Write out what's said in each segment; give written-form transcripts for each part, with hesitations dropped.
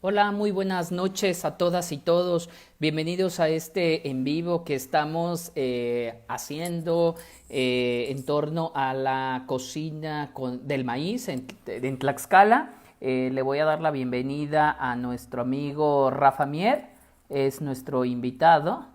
Hola, muy buenas noches a todas y todos. Bienvenidos a este en vivo que estamos haciendo en torno a la cocina del maíz en Tlaxcala. Le voy a dar la bienvenida a nuestro amigo Rafa Mier, es nuestro invitado.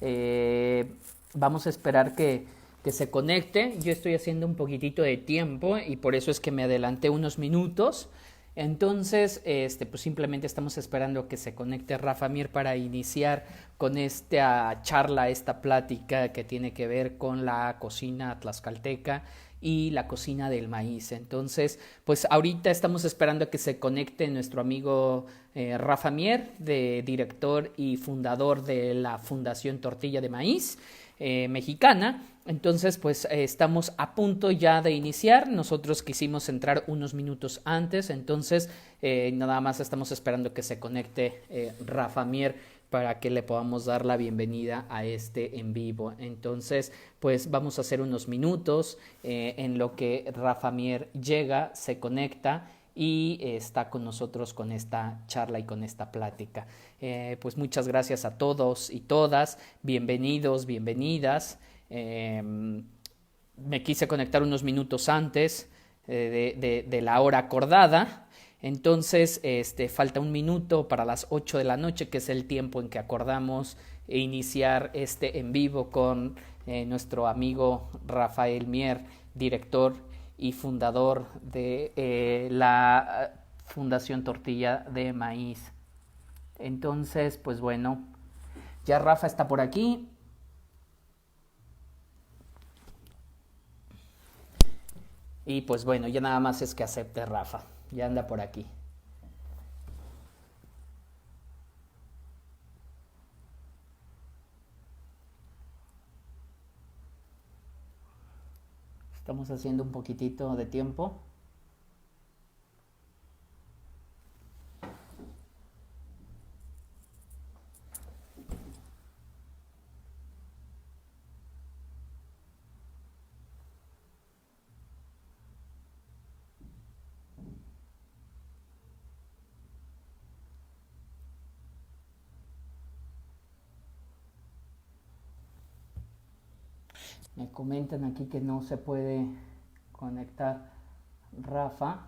Eh, Vamos a esperar que se conecte. Yo estoy haciendo un poquitito de tiempo y por eso es que me adelanté unos minutos. Entonces, pues simplemente estamos esperando que se conecte Rafa Mir para iniciar con esta charla, esta plática que tiene que ver con la cocina tlaxcalteca y la cocina del maíz. Entonces, pues ahorita estamos esperando a que se conecte nuestro amigo Rafa Mier, director y fundador de la Fundación Tortilla de Maíz mexicana. Entonces, pues estamos a punto ya de iniciar. Nosotros quisimos entrar unos minutos antes, entonces nada más estamos esperando que se conecte Rafa Mier para que le podamos dar la bienvenida a este en vivo. Entonces, pues vamos a hacer unos minutos en lo que Rafa Mier llega, se conecta y está con nosotros con esta charla y con esta plática. Pues muchas gracias a todos y todas, bienvenidos, bienvenidas. Me quise conectar unos minutos antes de la hora acordada. Entonces, falta un minuto para las 8 de la noche, que es el tiempo en que acordamos iniciar este en vivo con nuestro amigo Rafael Mier, director y fundador de la Fundación Tortilla de Maíz. Entonces, pues bueno, ya Rafa está por aquí. Y pues bueno, ya nada más es que acepte Rafa. Ya anda por aquí. Estamos haciendo un poquitito de tiempo. Me comentan aquí que no se puede conectar Rafa.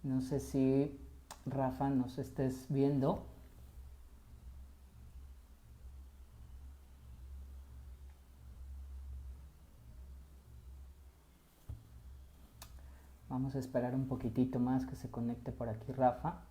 No sé si Rafa nos estés viendo. Vamos a esperar un poquitito más que se conecte por aquí Rafa.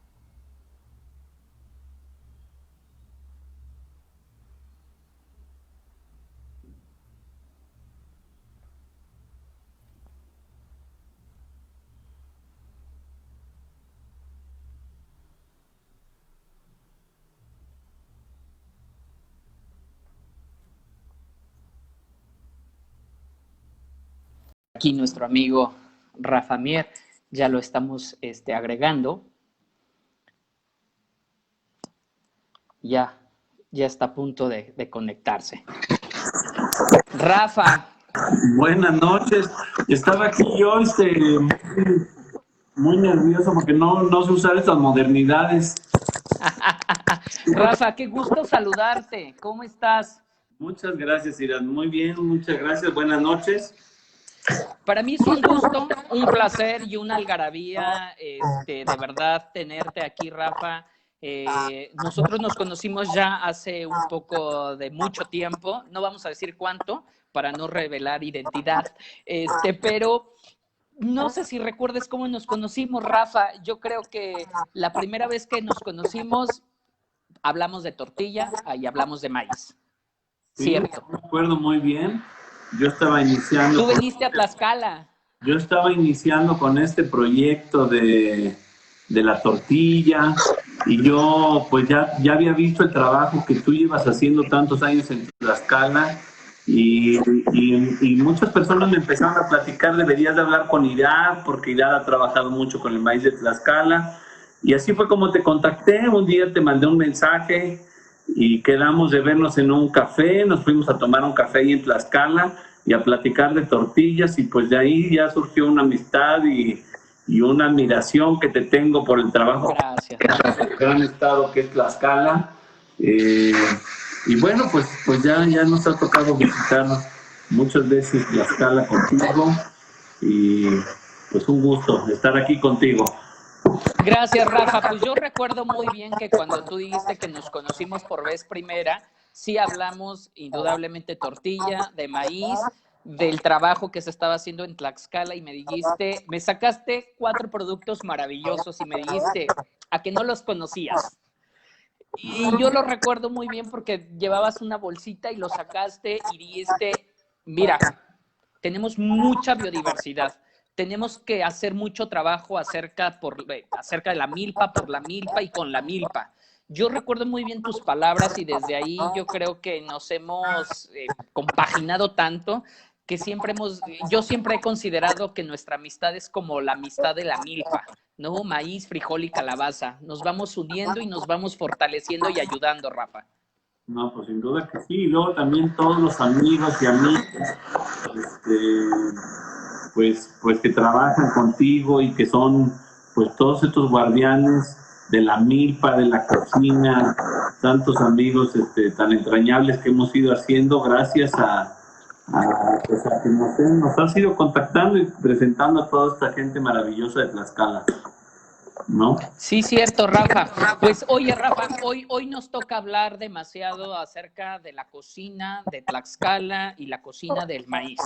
Aquí nuestro amigo Rafa Mier, ya lo estamos agregando. Ya, ya está a punto de conectarse. Rafa. Buenas noches. Estaba aquí yo muy nervioso porque no sé usar estas modernidades. Rafa, qué gusto saludarte. ¿Cómo estás? Muchas gracias, Irán. Muy bien, muchas gracias. Buenas noches. Para mí es un gusto, un placer y una algarabía, de verdad, tenerte aquí, Rafa. Nosotros nos conocimos ya hace un poco de mucho tiempo, no vamos a decir cuánto, para no revelar identidad, pero no sé si recuerdes cómo nos conocimos, Rafa. Yo creo que la primera vez que nos conocimos hablamos de tortilla y hablamos de maíz. Sí, ¿Cierto? me acuerdo muy bien. Yo estaba iniciando. Tú viniste a Tlaxcala. Yo estaba iniciando con este proyecto de la tortilla y yo pues ya había visto el trabajo que tú llevas haciendo tantos años en Tlaxcala y muchas personas me empezaron a platicar, deberías de hablar con Irad porque Irad ha trabajado mucho con el maíz de Tlaxcala y así fue como te contacté. Un día te mandé un mensaje y quedamos de vernos en un café, nos fuimos a tomar un café ahí en Tlaxcala y a platicar de tortillas y pues de ahí ya surgió una amistad y una admiración que te tengo por el trabajo Gracias. en el gran estado que es Tlaxcala. Y bueno, pues ya nos ha tocado visitar muchas veces Tlaxcala contigo y pues un gusto estar aquí contigo. Gracias, Rafa. Pues yo recuerdo muy bien que cuando tú dijiste que nos conocimos por vez primera, sí hablamos indudablemente tortilla, de maíz, del trabajo que se estaba haciendo en Tlaxcala y me sacaste 4 productos maravillosos y me dijiste a que no los conocías. Y yo lo recuerdo muy bien porque llevabas una bolsita y lo sacaste y dijiste, mira, tenemos mucha biodiversidad. Tenemos que hacer mucho trabajo acerca de la milpa, por la milpa y con la milpa. Yo recuerdo muy bien tus palabras y desde ahí yo creo que nos hemos compaginado tanto que yo siempre he considerado que nuestra amistad es como la amistad de la milpa, ¿no? Maíz, frijol y calabaza. Nos vamos uniendo y nos vamos fortaleciendo y ayudando, Rafa. No, pues sin duda que sí. Y luego también todos los amigos y amigas, pues que trabajan contigo y que son pues todos estos guardianes de la milpa, de la cocina, tantos amigos tan entrañables que hemos ido haciendo gracias pues a que nos has ido contactando y presentando a toda esta gente maravillosa de Tlaxcala, ¿no? Sí, cierto, Rafa. Pues oye, Rafa, hoy nos toca hablar demasiado acerca de la cocina de Tlaxcala y la cocina del maíz.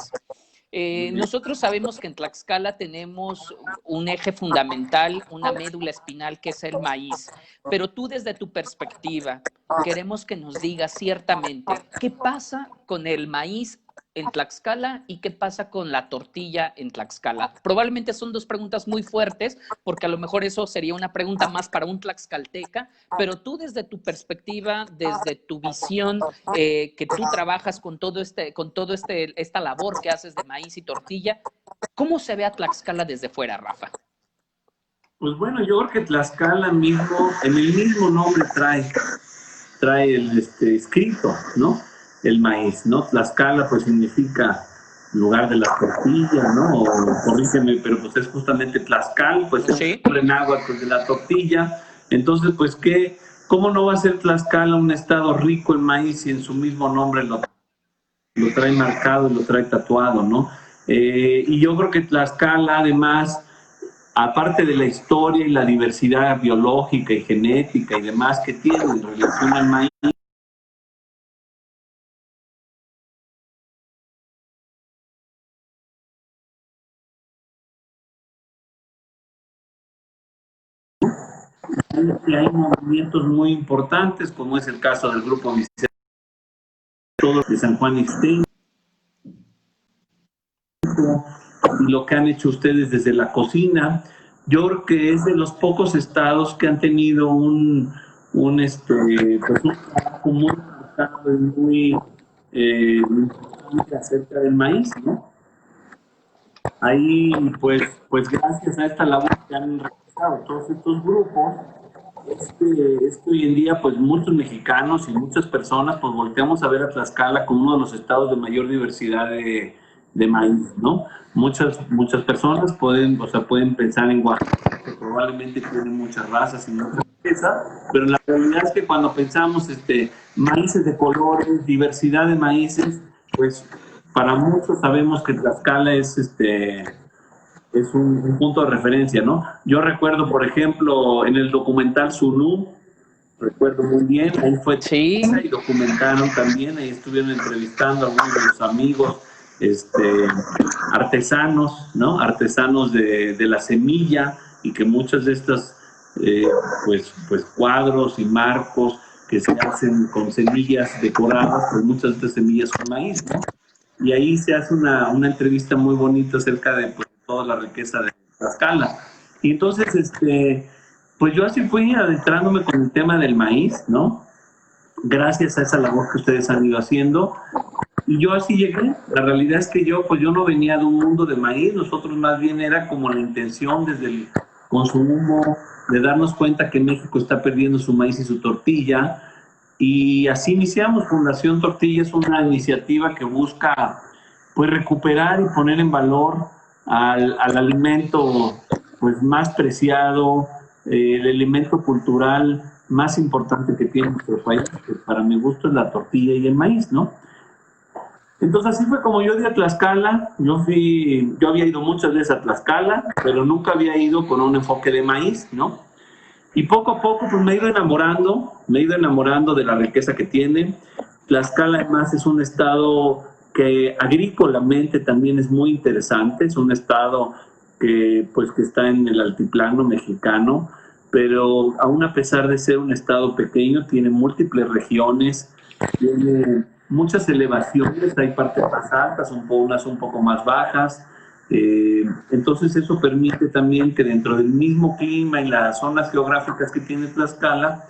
Nosotros sabemos que en Tlaxcala tenemos un eje fundamental, una médula espinal que es el maíz, pero tú desde tu perspectiva queremos que nos digas ciertamente qué pasa con el maíz en Tlaxcala y qué pasa con la tortilla en Tlaxcala. Probablemente son 2 preguntas muy fuertes, porque a lo mejor eso sería una pregunta más para un tlaxcalteca, pero tú desde tu perspectiva, desde tu visión, que tú trabajas con esta labor que haces de maíz y tortilla, ¿cómo se ve a Tlaxcala desde fuera, Rafa? Pues bueno, yo creo que Tlaxcala mismo, en el mismo nombre trae el escrito, ¿no? El maíz, ¿no? Tlaxcala pues significa lugar de la tortilla, ¿no? O corrígeme, pero pues es justamente Tlaxcal, pues es el nombre náhuatl de la tortilla. Entonces, pues ¿cómo no va a ser Tlaxcala un estado rico en maíz si en su mismo nombre lo trae marcado y lo trae tatuado, ¿no? Y yo creo que Tlaxcala además, aparte de la historia y la diversidad biológica y genética y demás que tiene en relación al maíz, y hay movimientos muy importantes, como es el caso del Grupo Vicente de San Juan Ixtenco, y lo que han hecho ustedes desde la cocina. Yo creo que es de los pocos estados que han tenido pues un trabajo muy marcado y muy importante acerca del maíz, ¿no? Ahí, pues gracias a esta labor que han realizado todos estos grupos, es que hoy en día, pues muchos mexicanos y muchas personas, pues volteamos a ver a Tlaxcala como uno de los estados de mayor diversidad de maíz, ¿no? Muchas personas pueden pensar en Oaxaca, que probablemente tiene muchas razas y mucha riqueza, pero la realidad es que cuando pensamos maíces de colores, diversidad de maíces, pues para muchos sabemos que Tlaxcala es un punto de referencia, ¿no? Yo recuerdo, por ejemplo, en el documental Sunú, recuerdo muy bien, ahí fue y documentaron también, ahí estuvieron entrevistando a algunos de los amigos, artesanos, ¿no? Artesanos de la semilla, y que muchas de estas, pues cuadros y marcos que se hacen con semillas decoradas, pues muchas de estas semillas son maíz, ¿no? Y ahí se hace una entrevista muy bonita acerca de pues, toda la riqueza de Tlaxcala. Y entonces, pues yo así fui adentrándome con el tema del maíz, ¿no? Gracias a esa labor que ustedes han ido haciendo. Y yo así llegué. La realidad es que yo no venía de un mundo de maíz, nosotros más bien era como la intención desde el consumo, de darnos cuenta que México está perdiendo su maíz y su tortilla. Y así iniciamos. Fundación Tortilla es una iniciativa que busca pues recuperar y poner en valor al alimento pues más preciado, el elemento cultural más importante que tiene nuestro país, que para mi gusto es la tortilla y el maíz, ¿no? Entonces así fue como yo di a Tlaxcala. Yo había ido muchas veces a Tlaxcala, pero nunca había ido con un enfoque de maíz, ¿no? Y poco a poco pues me he ido enamorando de la riqueza que tiene. Tlaxcala además es un estado que agrícolamente también es muy interesante, es un estado que está en el altiplano mexicano, pero aún a pesar de ser un estado pequeño, tiene múltiples regiones, tiene muchas elevaciones, hay partes más altas, unas un poco más bajas. Entonces eso permite también que dentro del mismo clima y las zonas geográficas que tiene Tlaxcala,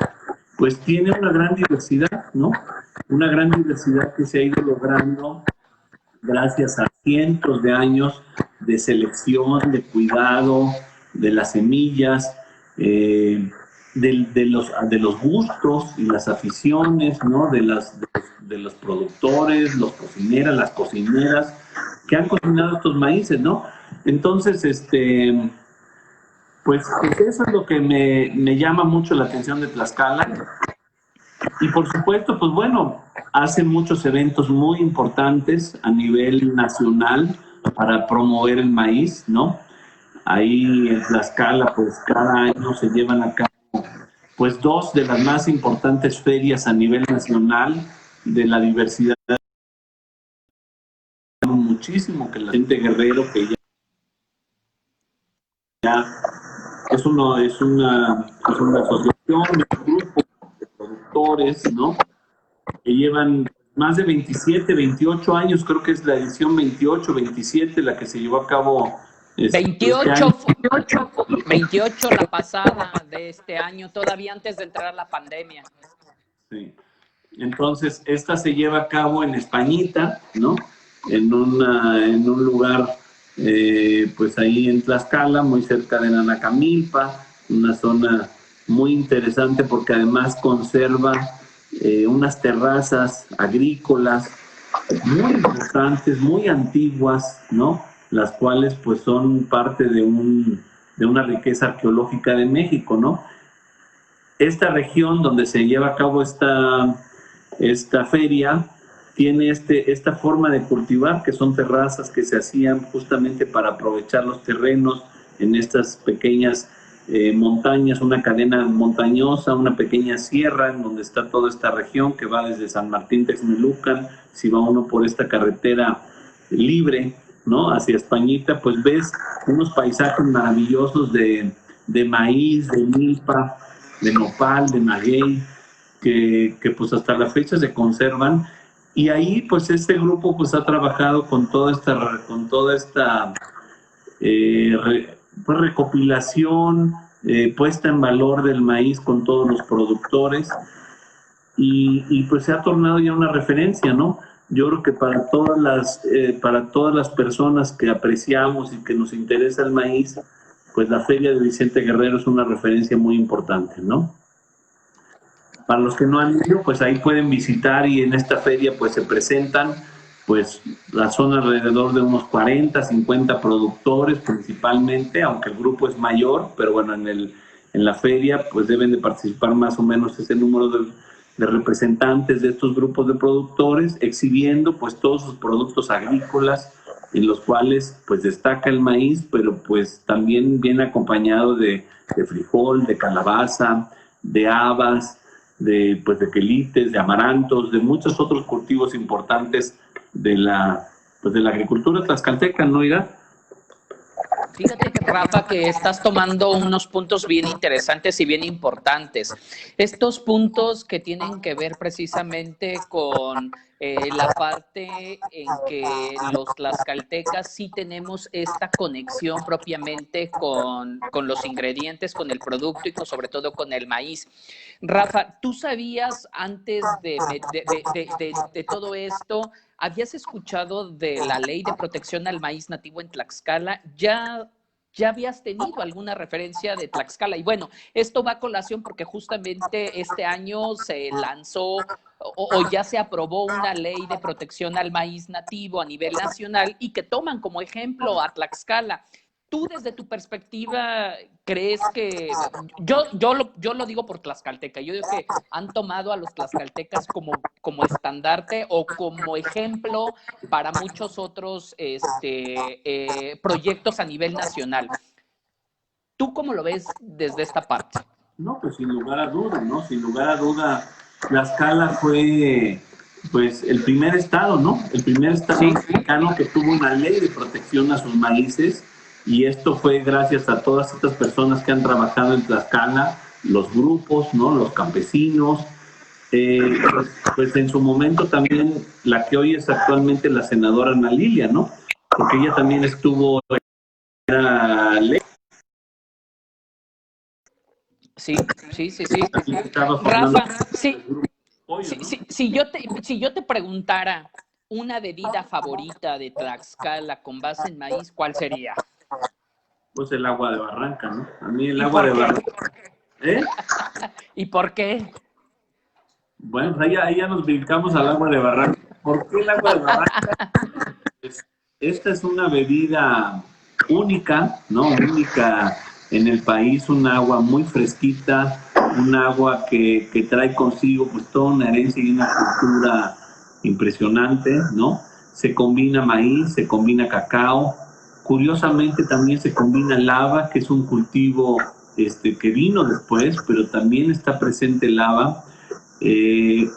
pues tiene una gran diversidad, ¿no? Una gran diversidad que se ha ido logrando gracias a cientos de años de selección, de cuidado, de las semillas, de los gustos y las aficiones, ¿no? De los productores, los cocineras, las cocineras que han cocinado estos maíces, ¿no? Entonces, pues eso es lo que me llama mucho la atención de Tlaxcala. Y por supuesto, pues bueno, hacen muchos eventos muy importantes a nivel nacional para promover el maíz, ¿no? Ahí en Tlaxcala, pues cada año se llevan a cabo pues dos de las más importantes ferias a nivel nacional de la diversidad. Muchísimo que la gente Guerrero, que ya es una asociación, un grupo de productores, ¿no? Que llevan más de 27, 28 años, creo que es la edición 28, 27 la que se llevó a cabo este año. 28, 28 la pasada de este año, todavía antes de entrar a la pandemia. Sí. Entonces, esta se lleva a cabo en Españita, ¿no? En un lugar, pues ahí en Tlaxcala, muy cerca de Nanacamilpa, una zona muy interesante porque además conserva unas terrazas agrícolas muy importantes, muy antiguas, ¿no? Las cuales pues son parte de una riqueza arqueológica de México, ¿no? Esta región donde se lleva a cabo esta feria tiene esta forma de cultivar, que son terrazas que se hacían justamente para aprovechar los terrenos en estas pequeñas montañas, una cadena montañosa, una pequeña sierra en donde está toda esta región que va desde San Martín Texmelucan. Si va uno por esta carretera libre, ¿no? Hacia Españita, pues ves unos paisajes maravillosos de maíz, de milpa, de nopal, de maguey, que pues hasta la fecha se conservan. Y ahí pues este grupo pues ha trabajado con toda esta pues, recopilación, puesta en valor del maíz con todos los productores y pues se ha tornado ya una referencia, ¿no? Yo creo que para todas las personas que apreciamos y que nos interesa el maíz, pues la Feria de Vicente Guerrero es una referencia muy importante, ¿no? Para los que no han ido, pues ahí pueden visitar y en esta feria pues se presentan pues la zona alrededor de unos 40, 50 productores principalmente, aunque el grupo es mayor, pero bueno, en la feria pues deben de participar más o menos ese número de representantes de estos grupos de productores, exhibiendo pues todos sus productos agrícolas, en los cuales pues destaca el maíz, pero pues también viene acompañado de frijol, de calabaza, de habas, de quelites, de amarantos, de muchos otros cultivos importantes pues de la agricultura tlaxcalteca, ¿no, Ira? Fíjate, Rafa, que estás tomando unos puntos bien interesantes y bien importantes. Estos puntos que tienen que ver precisamente con la parte en que los tlaxcaltecas sí tenemos esta conexión propiamente con los ingredientes, con el producto y sobre todo con el maíz. Rafa, ¿tú sabías antes de todo esto? ¿Habías escuchado de la ley de protección al maíz nativo en Tlaxcala? ¿Ya habías tenido alguna referencia de Tlaxcala? Y bueno, esto va a colación porque justamente este año se lanzó o ya se aprobó una ley de protección al maíz nativo a nivel nacional y que toman como ejemplo a Tlaxcala. Tú desde tu perspectiva, ¿crees que, yo lo digo por tlaxcalteca, yo digo que han tomado a los tlaxcaltecas como estandarte o como ejemplo para muchos otros proyectos a nivel nacional? ¿Tú cómo lo ves desde esta parte? No, pues sin lugar a duda, ¿no? Sin lugar a duda, Tlaxcala fue, pues, el primer estado, ¿no? El primer estado Sí, mexicano que tuvo una ley de protección a sus maíces, y esto fue gracias a todas estas personas que han trabajado en Tlaxcala, los grupos, ¿no? Los campesinos, pues en su momento también la que hoy es actualmente la senadora Ana Lilia, ¿no? Porque ella también estuvo en la ley, sí, sí, sí, sí. también estaba formando Rafa, sí, el grupo de apoyo, ¿no? si yo te preguntara una bebida favorita de Tlaxcala con base en maíz, ¿cuál sería? Pues el agua de Barranca, ¿no? A mí el ¿Y agua de por qué? Barranca, ¿eh? ¿Y por qué? Bueno, ahí ya nos brincamos al agua de Barranca. ¿Por qué el agua de Barranca? Pues, esta es una bebida única, ¿no? Única en el país, un agua muy fresquita, un agua que trae consigo pues toda una herencia y una cultura impresionante, ¿no? Se combina maíz, se combina cacao, curiosamente también se combina lava, que es un cultivo que vino después, pero también está presente el lava. Eh,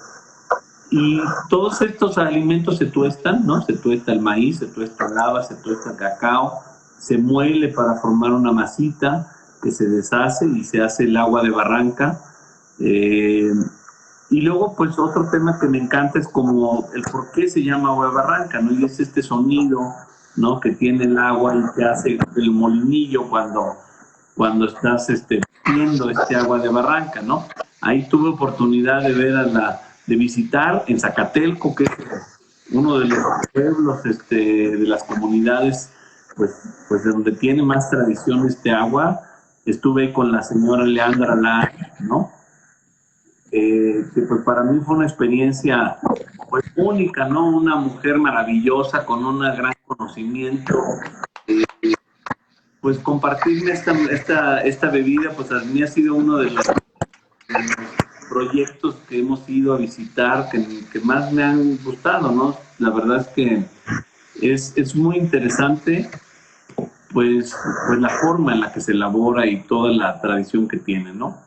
y todos estos alimentos se tuestan, ¿no? Se tuesta el maíz, se tuesta el haba, se tuesta el cacao, se muele para formar una masita que se deshace y se hace el agua de Barranca. Eh, y luego, pues otro tema que me encanta es como el por qué se llama agua de Barranca, ¿no? Y es este sonido, ¿no? Que tiene el agua y que hace el molinillo cuando estás viendo este agua de Barranca, ¿no? Ahí tuve oportunidad de ver de visitar en Zacatelco, que es uno de los pueblos de las comunidades, pues, pues de donde tiene más tradición este agua. Estuve con la señora Leandra Lá, ¿no? Que pues para mí fue una experiencia pues única, ¿no? Una mujer maravillosa con un gran conocimiento, pues compartirme esta bebida, pues a mí ha sido uno de los proyectos que hemos ido a visitar que más me han gustado, ¿no? La verdad es que es muy interesante, pues la forma en la que se elabora y toda la tradición que tiene, ¿no?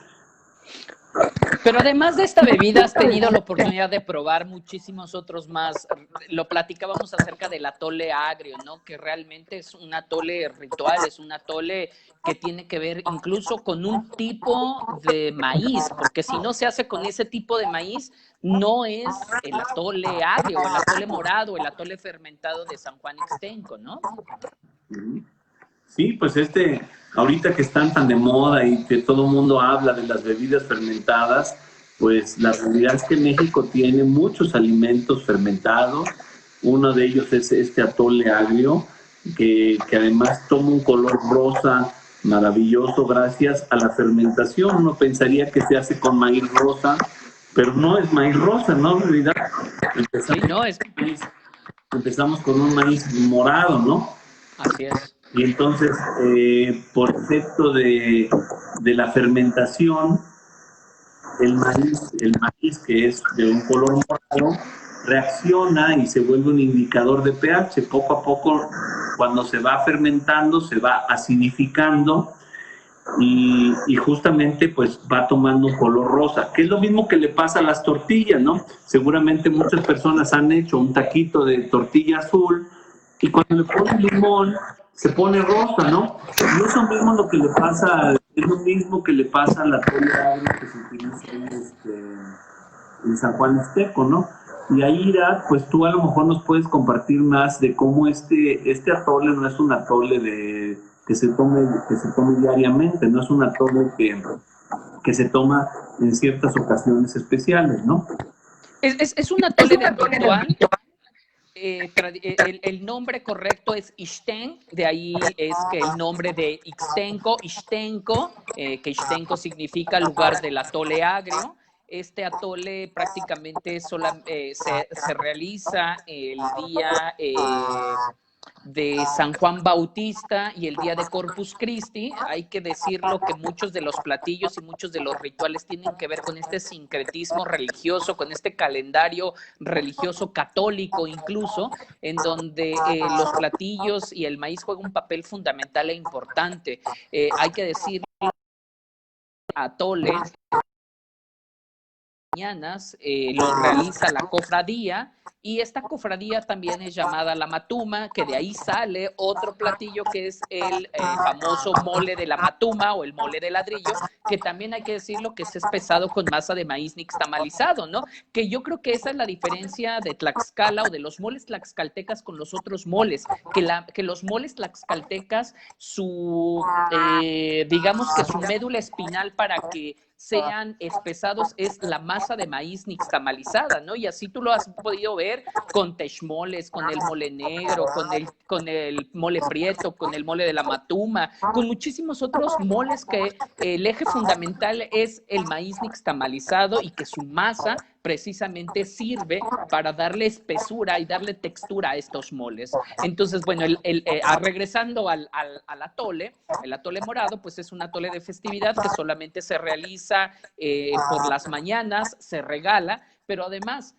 Pero además de esta bebida, has tenido la oportunidad de probar muchísimos otros más. Lo platicábamos acerca del atole agrio, ¿no? Que realmente es un atole ritual, es un atole que tiene que ver incluso con un tipo de maíz, porque si no se hace con ese tipo de maíz, no es el atole agrio, o el atole morado, o el atole fermentado de San Juan Ixtenco, ¿no? Sí, pues ahorita que están tan de moda y que todo el mundo habla de las bebidas fermentadas, pues la realidad es que México tiene muchos alimentos fermentados. Uno de ellos es este atole agrio, que además toma un color rosa maravilloso gracias a la fermentación. Uno pensaría que se hace con maíz rosa, pero no es maíz rosa, ¿no? En realidad Sí, empezamos, no, es, empezamos con un maíz morado, ¿no? así es. Y entonces, por efecto de la fermentación, el maíz que es de un color morado, reacciona y se vuelve un indicador de pH. Poco a poco, cuando se va fermentando, se va acidificando y justamente pues va tomando un color rosa, que es lo mismo que le pasa a las tortillas, ¿no? Seguramente muchas personas han hecho un taquito de tortilla azul y cuando le ponen limón se pone rosa, ¿no? Y eso mismo es lo que le pasa, es lo mismo que le pasa a la atole agrio que se utiliza en San Juan Ixteco, ¿no? Y ahí, Ira, pues tú a lo mejor nos puedes compartir más de cómo este atole no es un atole que se tome diariamente, no es un atole que se toma en ciertas ocasiones especiales, ¿no? Es un atole de ritual. El nombre correcto es Ixten, de ahí es que el nombre de Ixtenco, Ixtenco, que Ixtenco significa lugar del atole agrio. Este atole prácticamente se realiza el día de San Juan Bautista y el día de Corpus Christi. Hay que decirlo que muchos de los platillos y muchos de los rituales tienen que ver con este sincretismo religioso, con este calendario religioso católico incluso, en donde los platillos y el maíz juegan un papel fundamental e importante. Hay que decirlo, atole mañanas lo realiza la cofradía, y esta cofradía también es llamada la matuma, que de ahí sale otro platillo que es el famoso mole de la matuma o el mole de ladrillo, que también hay que decirlo que es pesado con masa de maíz nixtamalizado, ¿no? Que yo creo que esa es la diferencia de Tlaxcala o de los moles tlaxcaltecas con los otros moles, que los moles tlaxcaltecas, digamos que su médula espinal para que sean espesados es la masa de maíz nixtamalizada, ¿no? Y así tú lo has podido ver con texmoles, con el mole negro, con el mole prieto, con el mole de la matuma, con muchísimos otros moles que el eje fundamental es el maíz nixtamalizado y que su masa precisamente sirve para darle espesura y darle textura a estos moles. Entonces, bueno, regresando al atole, el atole morado, pues es un atole de festividad que solamente se realiza por las mañanas, se regala, pero además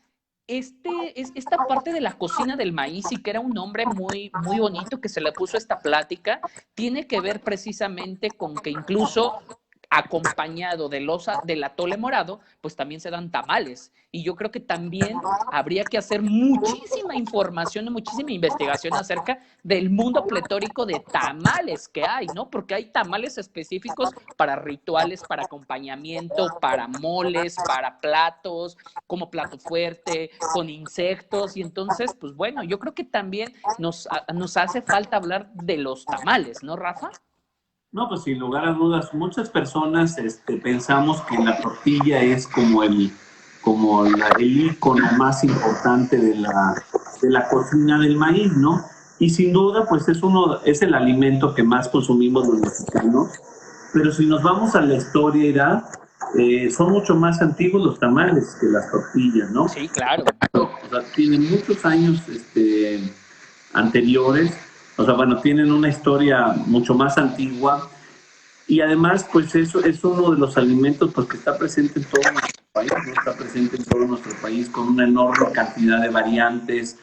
esta parte de la cocina del maíz, y que era un nombre muy, muy bonito que se le puso a esta plática, tiene que ver precisamente con que incluso acompañado del atole morado, pues también se dan tamales. Y yo creo que también habría que hacer muchísima información y muchísima investigación acerca del mundo pletórico de tamales que hay, ¿no? Porque hay tamales específicos para rituales, para acompañamiento, para moles, para platos, como plato fuerte, con insectos. Y entonces, pues bueno, yo creo que también nos hace falta hablar de los tamales, ¿no, Rafa? No, pues sin lugar a dudas, muchas personas pensamos que la tortilla es como el ícono más importante de la cocina del maíz, ¿no? Y sin duda, pues es el alimento que más consumimos los mexicanos. Pero si nos vamos a la historia, Ira, son mucho más antiguos los tamales que las tortillas, ¿no? Sí, claro. O sea, tienen muchos años anteriores, o sea, bueno, tienen una historia mucho más antigua, y además, pues eso es uno de los alimentos pues, que está presente en todo nuestro país, ¿no? Está presente en todo nuestro país con una enorme cantidad de variantes,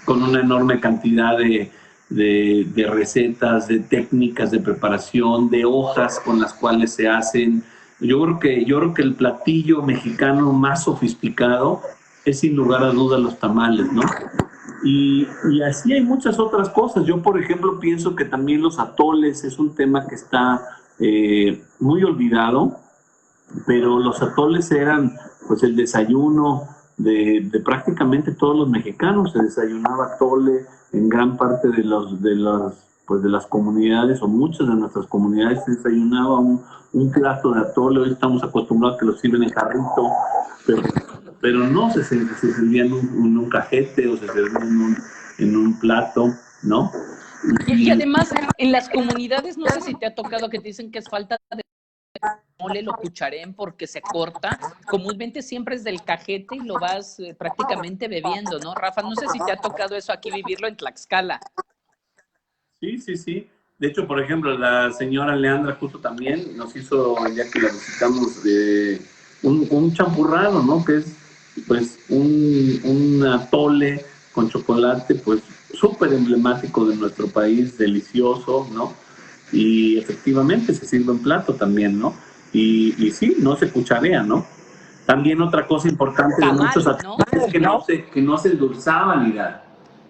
con una enorme cantidad de recetas, de técnicas de preparación, de hojas con las cuales se hacen. Yo creo que el platillo mexicano más sofisticado es sin lugar a dudas los tamales, ¿no? Y así hay muchas otras cosas. Yo, por ejemplo, pienso que también los atoles es un tema que está muy olvidado, pero los atoles eran pues el desayuno de prácticamente todos los mexicanos. Se desayunaba atole en gran parte de las comunidades, o muchas de nuestras comunidades se desayunaba un plato de atole. Hoy estamos acostumbrados a que lo sirven en carrito, pero no se servía en un cajete o se servía en un plato, ¿no? Y además, en las comunidades, no sé si te ha tocado que te dicen que es falta de mole, lo cucharén porque se corta. Comúnmente siempre es del cajete y lo vas prácticamente bebiendo, ¿no, Rafa? No sé si te ha tocado eso aquí vivirlo en Tlaxcala. Sí, sí, sí. De hecho, por ejemplo, la señora Leandra justo también nos hizo, ya que la visitamos, un champurrado, ¿no? Que es pues un atole con chocolate, pues súper emblemático de nuestro país, delicioso, ¿no? Y efectivamente se sirve en plato también, ¿no? Y sí, no se cucharea, ¿no? También otra cosa importante de muchos atoles, ¿no? Es que no se endulzaban,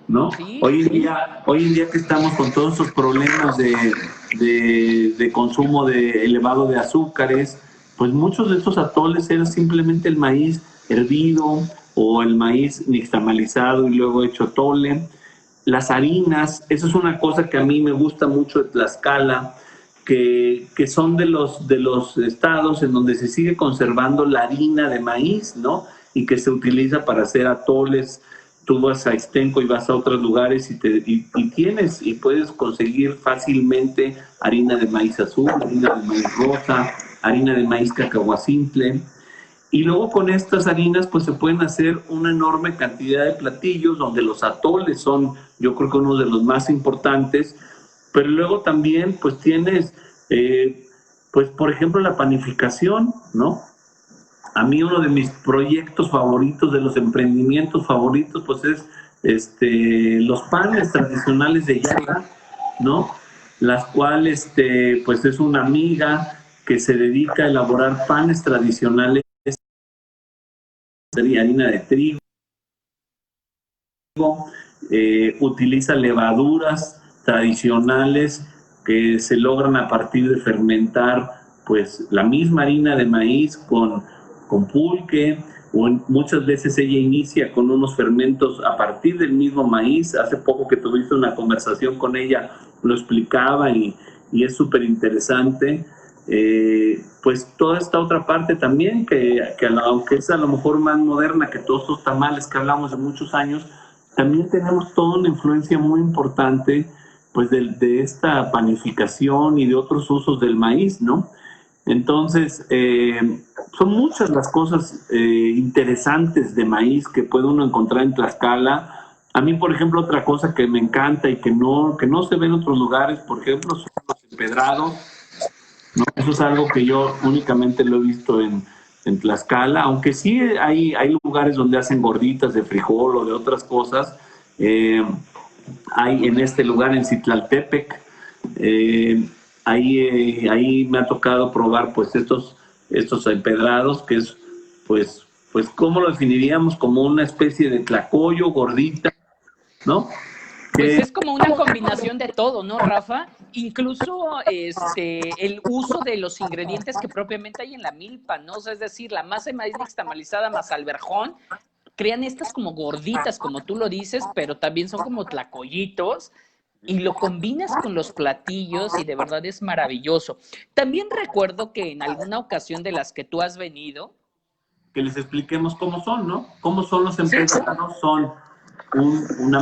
¿no? Sí, hoy en día que estamos con todos estos problemas de consumo elevado de azúcares, pues muchos de estos atoles eran simplemente el maíz hervido o el maíz nixtamalizado y luego hecho atole. Las harinas, eso es una cosa que a mí me gusta mucho de Tlaxcala, que son de los estados en donde se sigue conservando la harina de maíz, ¿no? Y que se utiliza para hacer atoles. Tú vas a Ixtenco y vas a otros lugares y puedes conseguir fácilmente harina de maíz azul, harina de maíz rosa, harina de maíz cacahuacintle. Y luego con estas harinas pues se pueden hacer una enorme cantidad de platillos donde los atoles son yo creo que uno de los más importantes, pero luego también pues tienes pues por ejemplo la panificación, ¿no? A mí uno de mis proyectos favoritos, de los emprendimientos favoritos, pues es los panes tradicionales de Yaga, ¿no? Las cuales, pues es una amiga que se dedica a elaborar panes tradicionales de harina de trigo, utiliza levaduras tradicionales que se logran a partir de fermentar pues la misma harina de maíz con pulque, o muchas veces ella inicia con unos fermentos a partir del mismo maíz. Hace poco que tuviste una conversación con ella, lo explicaba y es súper interesante. Pues toda esta otra parte también, que aunque es a lo mejor más moderna que todos estos tamales que hablamos de muchos años, también tenemos toda una influencia muy importante pues de esta panificación y de otros usos del maíz, ¿no? Entonces, son muchas las cosas interesantes de maíz que puede uno encontrar en Tlaxcala. A mí, por ejemplo, otra cosa que me encanta y que no se ve en otros lugares, por ejemplo, son los empedrados, ¿no? Eso es algo que yo únicamente lo he visto en Tlaxcala, aunque sí hay lugares donde hacen gorditas de frijol o de otras cosas. Hay en este lugar, en Citlaltepec, ahí me ha tocado probar pues estos empedrados, que es pues ¿cómo lo definiríamos? Como una especie de tlacoyo, gordita, ¿no? Pues es como una combinación de todo, ¿no, Rafa? Incluso el uso de los ingredientes que propiamente hay en la milpa, ¿no? O sea, es decir, la masa de maíz nixtamalizada más alverjón, crean estas como gorditas, como tú lo dices, pero también son como tlacoyitos, y lo combinas con los platillos y de verdad es maravilloso. También recuerdo que en alguna ocasión de las que tú has venido, que les expliquemos cómo son, ¿no? Cómo son los sí, empedrados. Son una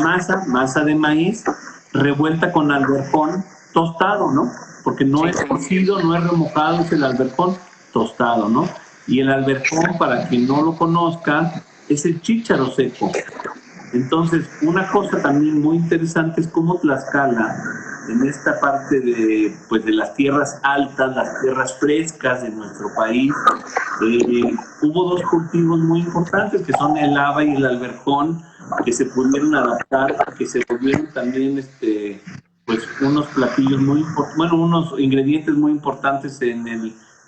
masa de maíz, revuelta con alverjón tostado, ¿no? Porque no sí, es cocido, no es remojado, es el alverjón tostado, ¿no? Y el alverjón, para quien no lo conozca, es el chícharo seco. Entonces, una cosa también muy interesante es cómo Tlaxcala, en esta parte pues de las tierras altas, las tierras frescas de nuestro país, hubo dos cultivos muy importantes, que son el haba y el alverjón, que se pudieron adaptar, que se volvieron también pues unos platillos muy importantes, bueno, unos ingredientes muy importantes en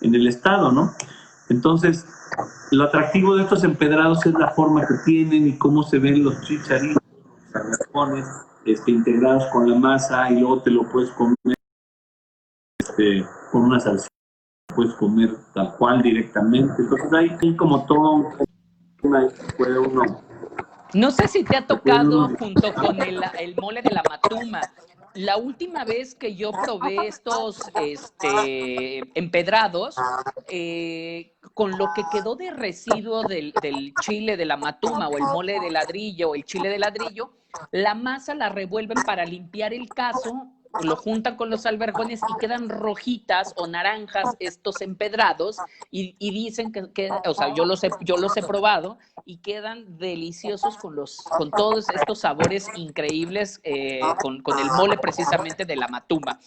el estado, ¿no? Entonces, lo atractivo de estos empedrados es la forma que tienen y cómo se ven los chicharitos, los arracones, integrados con la masa, y luego te lo puedes comer con una salsa, puedes comer tal cual directamente. Entonces hay como todo un tema que no sé si te ha puede uno tocado junto con el mole de la matuma. La última vez que yo probé estos empedrados, con lo que quedó de residuo del chile de la matuma o el mole de ladrillo o el chile de ladrillo, la masa la revuelven para limpiar el caso, lo juntan con los alberjones y quedan rojitas o naranjas estos empedrados y dicen o sea, yo los he probado y quedan deliciosos con todos estos sabores increíbles, con el mole precisamente de la matuma.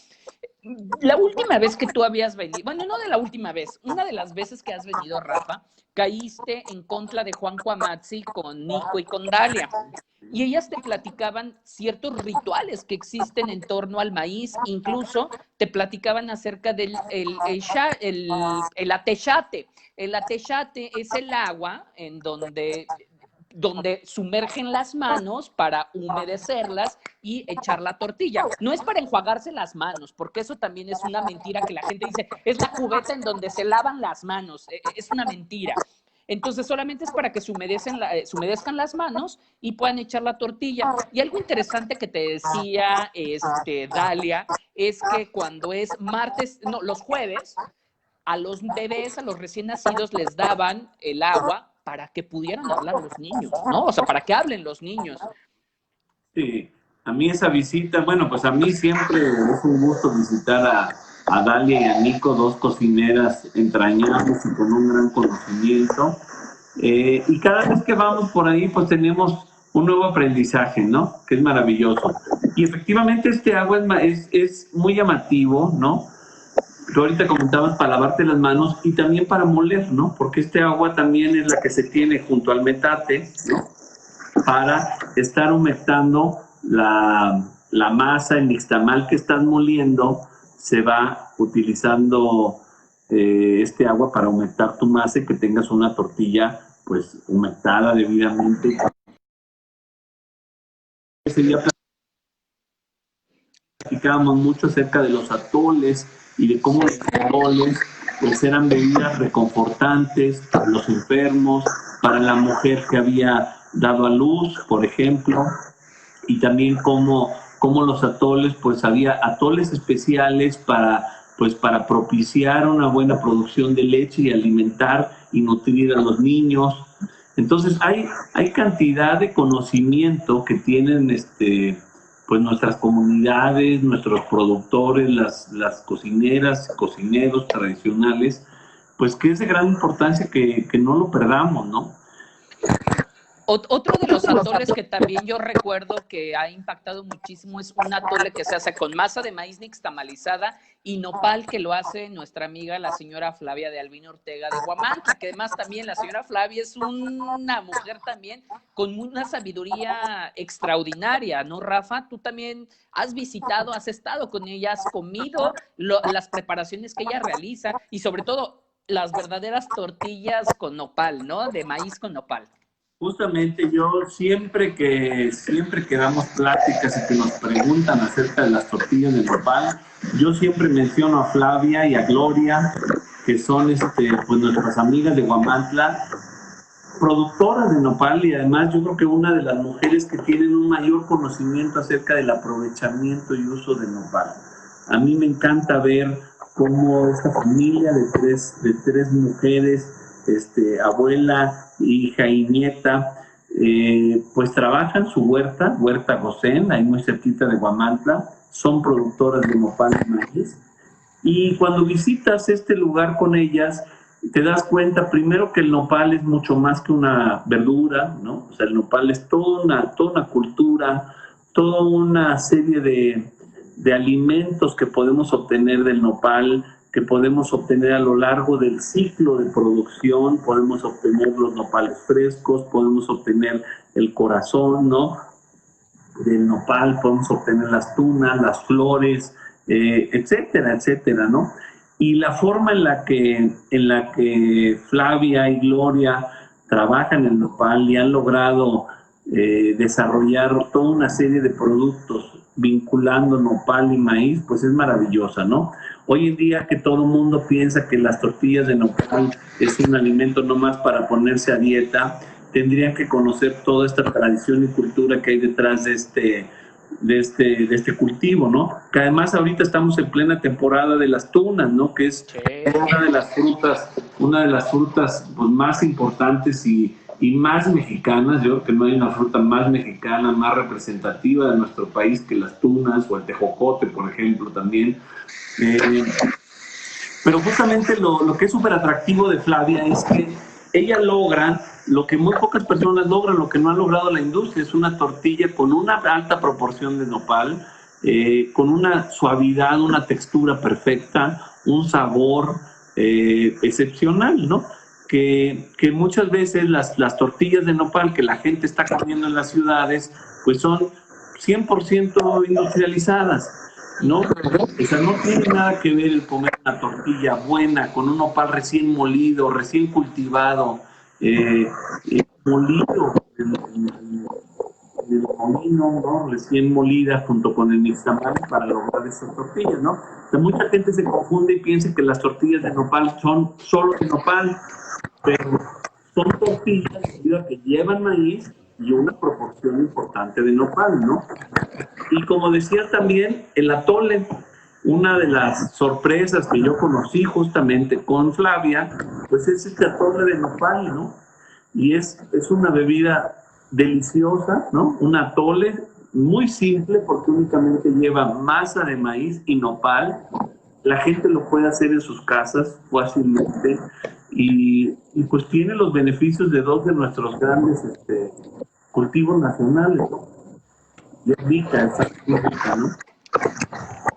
La última vez que tú habías venido, bueno, no de la última vez, una de las veces que has venido, Rafa, caíste en contra de Juan Cuamatzi con Nico y con Dalia. Y ellas te platicaban ciertos rituales que existen en torno al maíz, incluso te platicaban acerca del el atechate. El atechate es el agua en donde sumergen las manos para humedecerlas y echar la tortilla. No es para enjuagarse las manos, porque eso también es una mentira que la gente dice, es la cubeta en donde se lavan las manos. Es una mentira. Entonces solamente es para que se humedezcan las manos y puedan echar la tortilla. Y algo interesante que te decía Dalia es que cuando es martes, no, los jueves, a los bebés, a los recién nacidos, les daban el agua para que pudieran hablar los niños, ¿no? O sea, para que hablen los niños. Sí, a mí esa visita, bueno, pues a mí siempre es un gusto visitar a Dalia y a Nico, dos cocineras entrañables y con un gran conocimiento. Y cada vez que vamos por ahí, pues tenemos un nuevo aprendizaje, ¿no? Que es maravilloso. Y efectivamente este agua es muy llamativo, ¿no? Tú ahorita comentabas para lavarte las manos y también para moler, ¿no? Porque este agua también es la que se tiene junto al metate, ¿no? Para estar humectando la masa, el nixtamal que estás moliendo, se va utilizando este agua para humectar tu masa y que tengas una tortilla pues humectada debidamente. Platicábamos mucho acerca de los atoles y de cómo los atoles pues eran bebidas reconfortantes para los enfermos, para la mujer que había dado a luz, por ejemplo, y también cómo los atoles, pues había atoles especiales para propiciar una buena producción de leche y alimentar y nutrir a los niños. Entonces hay cantidad de conocimiento que tienen pues nuestras comunidades, nuestros productores, las cocineras, cocineros tradicionales, pues que es de gran importancia que no lo perdamos, ¿no? Otro de los atoles que también yo recuerdo que ha impactado muchísimo es un atole que se hace con masa de maíz nixtamalizada y nopal, que lo hace nuestra amiga la señora Flavia de Albino Ortega de Huamantla, que además también la señora Flavia es una mujer también con una sabiduría extraordinaria, ¿no, Rafa? Tú también has visitado, has estado con ella, has comido las preparaciones que ella realiza y sobre todo las verdaderas tortillas con nopal, ¿no? De maíz con nopal. Justamente yo siempre que damos pláticas y que nos preguntan acerca de las tortillas de nopal, yo siempre menciono a Flavia y a Gloria, que son pues nuestras amigas de Huamantla, productoras de nopal, y además yo creo que una de las mujeres que tienen un mayor conocimiento acerca del aprovechamiento y uso del nopal. A mí me encanta ver cómo esta familia de tres mujeres, abuela, hija y nieta, pues trabajan su huerta Gosén, ahí muy cerquita de Huamantla, son productoras de nopal y maíz. Y cuando visitas este lugar con ellas, te das cuenta primero que el nopal es mucho más que una verdura, ¿no? O sea, el nopal es toda una cultura, toda una serie de alimentos que podemos obtener del nopal, que podemos obtener a lo largo del ciclo de producción. Podemos obtener los nopales frescos, podemos obtener el corazón, ¿no? Del nopal, podemos obtener las tunas, las flores, etcétera, etcétera, ¿no? Y la forma en la que Flavia y Gloria trabajan el nopal y han logrado desarrollar toda una serie de productos vinculando nopal y maíz, pues es maravillosa, ¿no? Hoy en día que todo el mundo piensa que las tortillas de nopal es un alimento nomás para ponerse a dieta, tendrían que conocer toda esta tradición y cultura que hay detrás de este cultivo, ¿no? Que además ahorita estamos en plena temporada de las tunas, ¿no? Que es una de las frutas pues, más importantes y más mexicanas. Yo creo que no hay una fruta más mexicana, más representativa de nuestro país que las tunas o el tejocote, por ejemplo, también. Pero justamente lo que es súper atractivo de Flavia es que ella logra lo que muy pocas personas logran, lo que no ha logrado la industria, es una tortilla con una alta proporción de nopal, con una suavidad, una textura perfecta, un sabor excepcional, ¿no? Que muchas veces las tortillas de nopal que la gente está comiendo en las ciudades, pues son 100% industrializadas, ¿no? O sea, no tiene nada que ver el comer una tortilla buena con un nopal recién molido, recién cultivado, molido en el molino, ¿no? Recién molida junto con el nixtamal para lograr estas tortillas, ¿no? O sea, mucha gente se confunde y piensa que las tortillas de nopal son solo de nopal, pero son tortillas que llevan maíz y una proporción importante de nopal, ¿no? Y como decía también, el atole, una de las sorpresas que yo conocí justamente con Flavia, pues es este atole de nopal, ¿no? Y es una bebida deliciosa, ¿no? Un atole muy simple porque únicamente lleva masa de maíz y nopal, la gente lo puede hacer en sus casas fácilmente y pues tiene los beneficios de dos de nuestros grandes cultivos nacionales, ¿no? Y es rica, es muy rica, ¿no?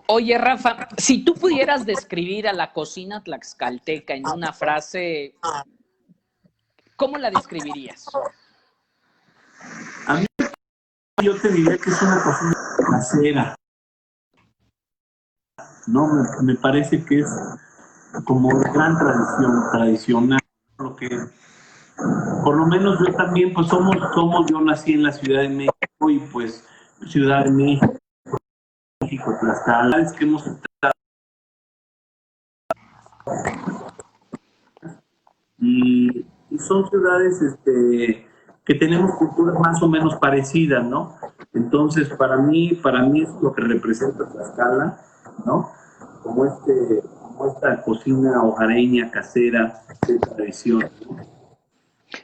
Oye, Rafa, si tú pudieras describir a la cocina tlaxcalteca en una frase, ¿cómo la describirías? A mí yo te diría que es una cocina casera, ¿no? Me parece que es como de gran tradición, tradicional, lo que por lo menos yo también, pues yo nací en la Ciudad de México y pues Ciudad de México, Tlaxcala, es que hemos estado y son ciudades que tenemos culturas más o menos parecidas, ¿no? Entonces, para mí es lo que representa Tlaxcala, ¿no? Como esta cocina hogareña, casera, de tradición, ¿no?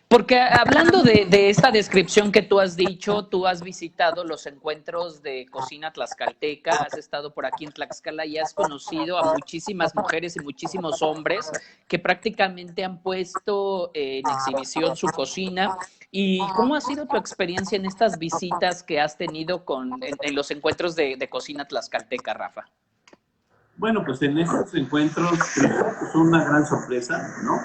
Porque hablando de esta descripción que tú has dicho, tú has visitado los encuentros de cocina tlaxcalteca, has estado por aquí en Tlaxcala y has conocido a muchísimas mujeres y muchísimos hombres que prácticamente han puesto en exhibición su cocina. ¿Y cómo ha sido tu experiencia en estas visitas que has tenido en los encuentros de cocina tlaxcalteca, Rafa? Bueno, pues en estos encuentros es una gran sorpresa, ¿no?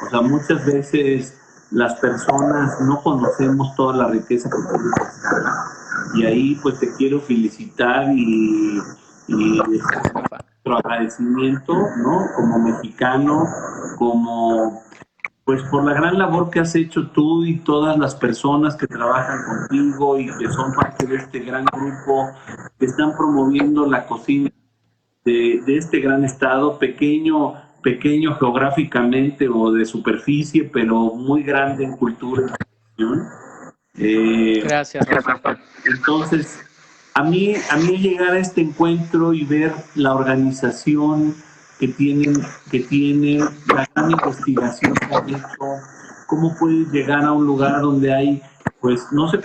O sea, muchas veces las personas no conocemos toda la riqueza que tiene Tlaxcala. Y ahí pues te quiero felicitar y Gracias, Rafa. nuestro agradecimiento, ¿no? Como mexicano, como pues por la gran labor que has hecho tú y todas las personas que trabajan contigo y que son parte de este gran grupo que están promoviendo la cocina de este gran estado, pequeño geográficamente o de superficie, pero muy grande en cultura y tradición. Gracias, Rafa. Entonces, a mí llegar a este encuentro y ver la organización que tiene la gran investigación que han hecho, cómo puedes llegar a un lugar donde hay pues no sé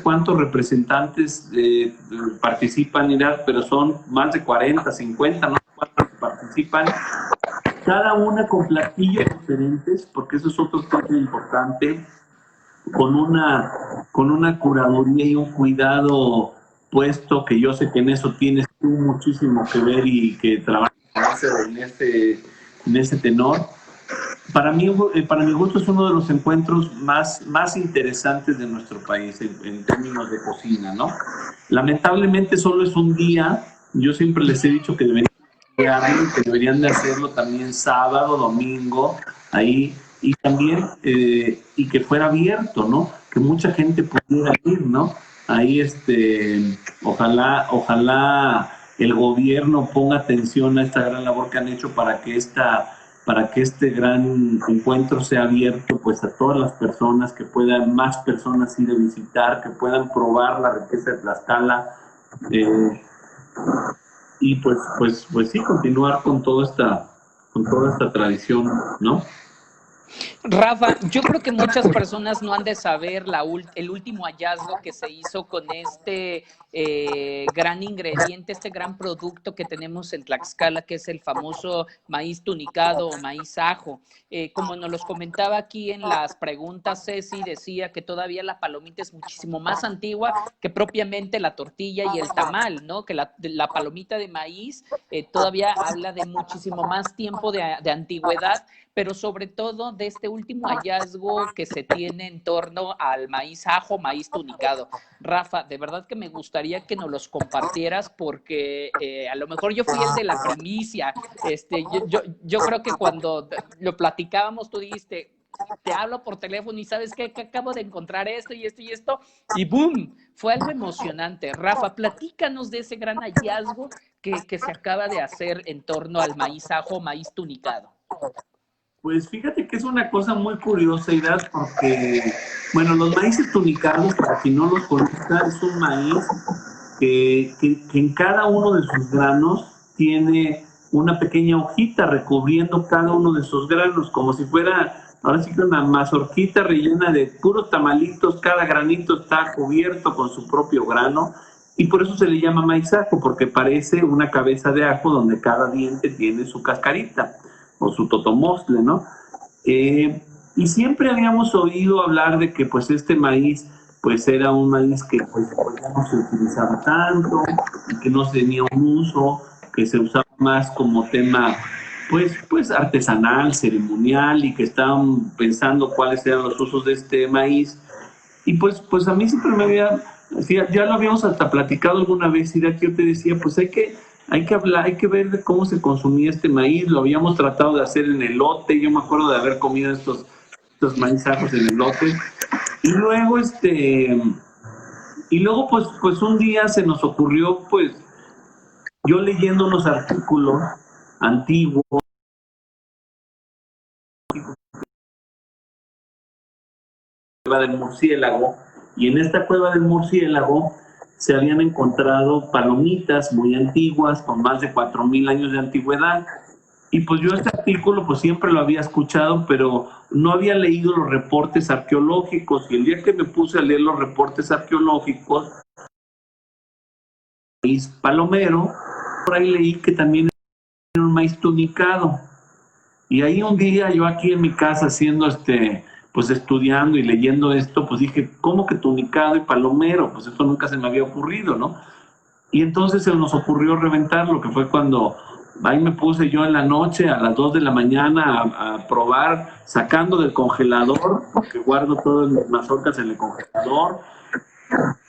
cuántos representantes participan, pero son más de 40, 50, no sé cuántos participan, cada una con platillos diferentes, porque eso es otro tema importante, con una curaduría y un cuidado puesto, que yo sé que en eso tienes tú muchísimo que ver y que trabajas en ese tenor. Para mi gusto es uno de los encuentros más interesantes de nuestro país en términos de cocina, ¿no? Lamentablemente solo es un día, yo siempre les he dicho que deberían de hacerlo también sábado, domingo, ahí, y también, y que fuera abierto, ¿no? Que mucha gente pudiera ir, ¿no? Ahí, ojalá el gobierno ponga atención a esta gran labor que han hecho para que este gran encuentro sea abierto pues a todas las personas, que puedan más personas ir a visitar, que puedan probar la riqueza de Tlaxcala, y pues sí, continuar con toda esta tradición, ¿no? Rafa, yo creo que muchas personas no han de saber el último hallazgo que se hizo con este gran ingrediente, este gran producto que tenemos en Tlaxcala, que es el famoso maíz tunicado o maíz ajo. Como nos los comentaba aquí en las preguntas, Ceci decía que todavía la palomita es muchísimo más antigua que propiamente la tortilla y el tamal, ¿no? Que la palomita de maíz todavía habla de muchísimo más tiempo de antigüedad, pero sobre todo de este último hallazgo que se tiene en torno al maíz ajo, maíz tunicado. Rafa, de verdad que me gustaría que nos los compartieras porque a lo mejor yo fui el de la primicia. Yo creo que cuando lo platicábamos tú dijiste, te hablo por teléfono y sabes qué, que acabo de encontrar esto y esto y esto, y ¡boom! Fue algo emocionante. Rafa, platícanos de ese gran hallazgo que se acaba de hacer en torno al maíz ajo, maíz tunicado. Pues fíjate que es una cosa muy curiosa, Idas, porque, bueno, los maíces tunicados, para quien no los conozca, es un maíz que en cada uno de sus granos tiene una pequeña hojita recubriendo cada uno de sus granos, como si fuera, ahora sí que una mazorquita rellena de puros tamalitos, cada granito está cubierto con su propio grano, y por eso se le llama maíz ajo, porque parece una cabeza de ajo donde cada diente tiene su cascarita o su totomostle, ¿no? Y siempre habíamos oído hablar de que pues este maíz pues era un maíz que pues ya no se utilizaba tanto, y que no tenía un uso, que se usaba más como tema pues artesanal, ceremonial, y que estaban pensando cuáles eran los usos de este maíz. Y pues a mí siempre me había, ya lo habíamos hasta platicado alguna vez, y de aquí yo te decía, pues hay que hablar, hay que ver de cómo se consumía este maíz. Lo habíamos tratado de hacer en elote, yo me acuerdo de haber comido estos maizajos en elote. Y luego pues un día se nos ocurrió, pues yo leyendo unos artículos antiguos del murciélago, y en esta cueva del murciélago se habían encontrado palomitas muy antiguas con más de 4,000 años de antigüedad. Y pues yo este artículo pues siempre lo había escuchado, pero no había leído los reportes arqueológicos, y el día que me puse a leer los reportes arqueológicos, maíz palomero, por ahí leí que también era un maíz tunicado. Y ahí un día yo aquí en mi casa haciendo pues estudiando y leyendo esto, pues dije, ¿cómo que tunicado y palomero? Pues esto nunca se me había ocurrido, ¿no? Y entonces se nos ocurrió reventarlo, que fue cuando ahí me puse yo en la noche a las 2 de la mañana a probar, sacando del congelador, porque guardo todas mis mazorcas en el congelador,